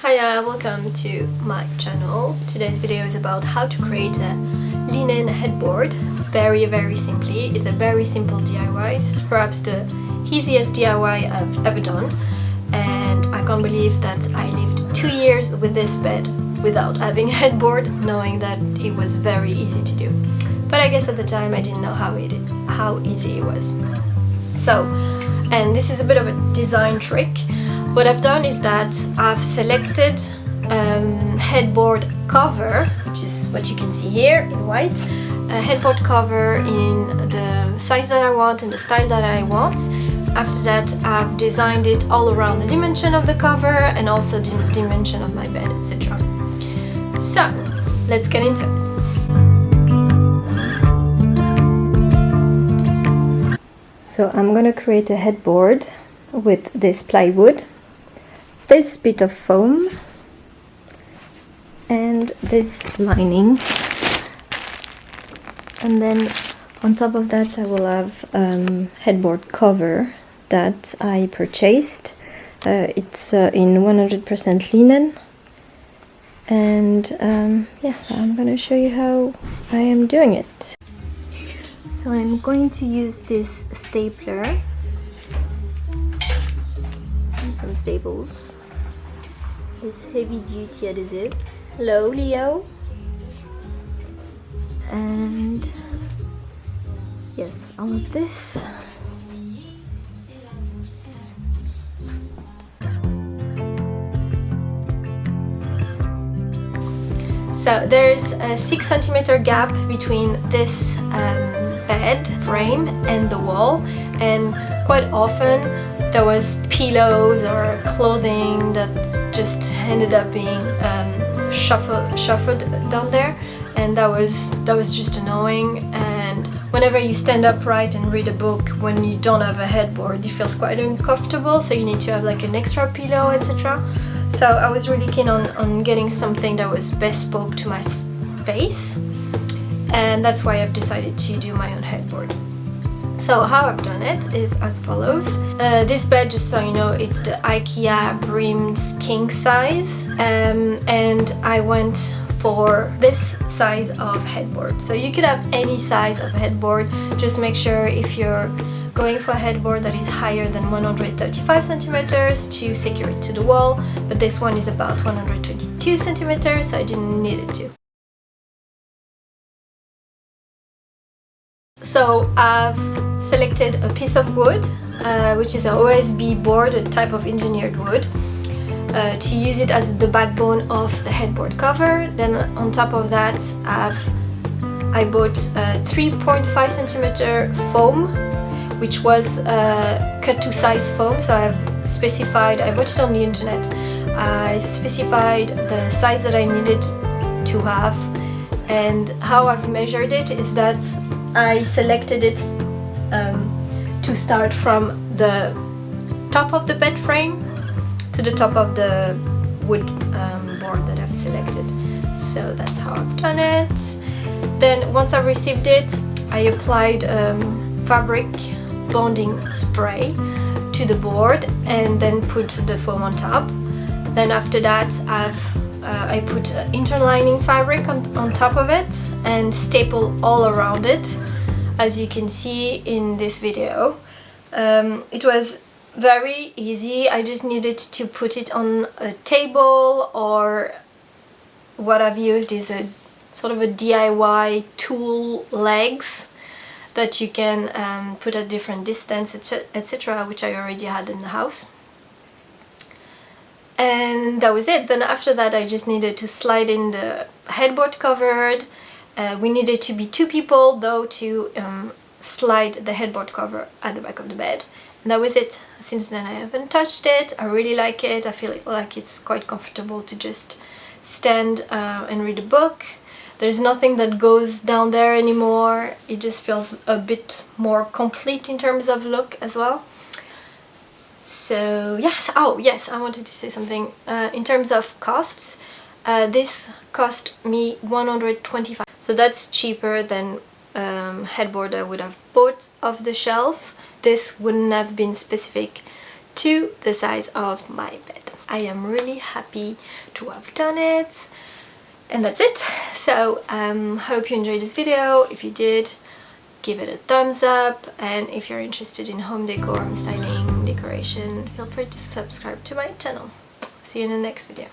Hiya, welcome to my channel. Today's video is about how to create a linen headboard very simply. It's a very simple DIY. It's perhaps the easiest DIY I've ever done, and I can't believe that I lived 2 years with this bed without having a headboard, knowing that it was very easy to do. But I guess at the time I didn't know how easy it was. So, and this is a bit of a design trick. What I've done is that I've selected headboard cover, which is what you can see here in white, a headboard cover in the size that I want and the style that I want. After that, I've designed it all around the dimension of the cover and also the dimension of my bed, etc. So, let's get into it. So I'm gonna create a headboard with this plywood, this bit of foam, and this lining, and then on top of that I will have headboard cover that I purchased. It's in 100% linen, and yes, I'm gonna show you how I am doing it. So I'm going to use this stapler and some staples, this heavy duty adhesive. Hello Leo. And yes, all of this. So there's a 6 centimeter gap between this bed frame and the wall, and quite often there was pillows or clothing that just ended up being shuffled down there, and that was just annoying. And whenever you stand upright and read a book, when you don't have a headboard, it feels quite uncomfortable, so you need to have like an extra pillow, etc. So I was really keen on getting something that was bespoke to my space, and that's why I've decided to do my own headboard. So how I've done it is as follows. This bed, just so you know, it's the IKEA brimmed king size, and I went for this size of headboard. So you could have any size of headboard, just make sure if you're going for a headboard that is higher than 135 centimeters to secure it to the wall, but this one is about 122 centimeters, so I didn't need it to. So I've selected a piece of wood, which is a OSB board, a type of engineered wood, to use it as the backbone of the headboard cover. Then on top of that, I bought 3.5 centimeter foam, which was cut to size foam. So I've specified, I bought it on the internet, I specified the size that I needed to have, and how I've measured it is that I selected it to start from the top of the bed frame to the top of the wood board that I've selected. So that's how I've done it. Then once I received it, I applied fabric bonding spray to the board and then put the foam on top. Then after that I put interlining fabric on top of it and staple all around it, as you can see in this video. It was very easy. I just needed to put it on a table, or what I've used is a sort of a DIY tool legs that you can put at different distance, etc., which I already had in the house. And that was it. Then after that I just needed to slide in the headboard covered. We needed to be 2 people though to slide the headboard cover at the back of the bed. And that was it. Since then I haven't touched it. I really like it. I feel like it's quite comfortable to just stand and read a book. There's nothing that goes down there anymore. It just feels a bit more complete in terms of look as well. So yes, oh yes, I wanted to say something. In terms of costs, this cost me 125. So that's cheaper than headboard I would have bought off the shelf. This wouldn't have been specific to the size of my bed. I am really happy to have done it. And that's it. So hope you enjoyed this video. If you did, give it a thumbs up, and if you're interested in home decor, home styling, decoration, feel free to subscribe to my channel. See you in the next video.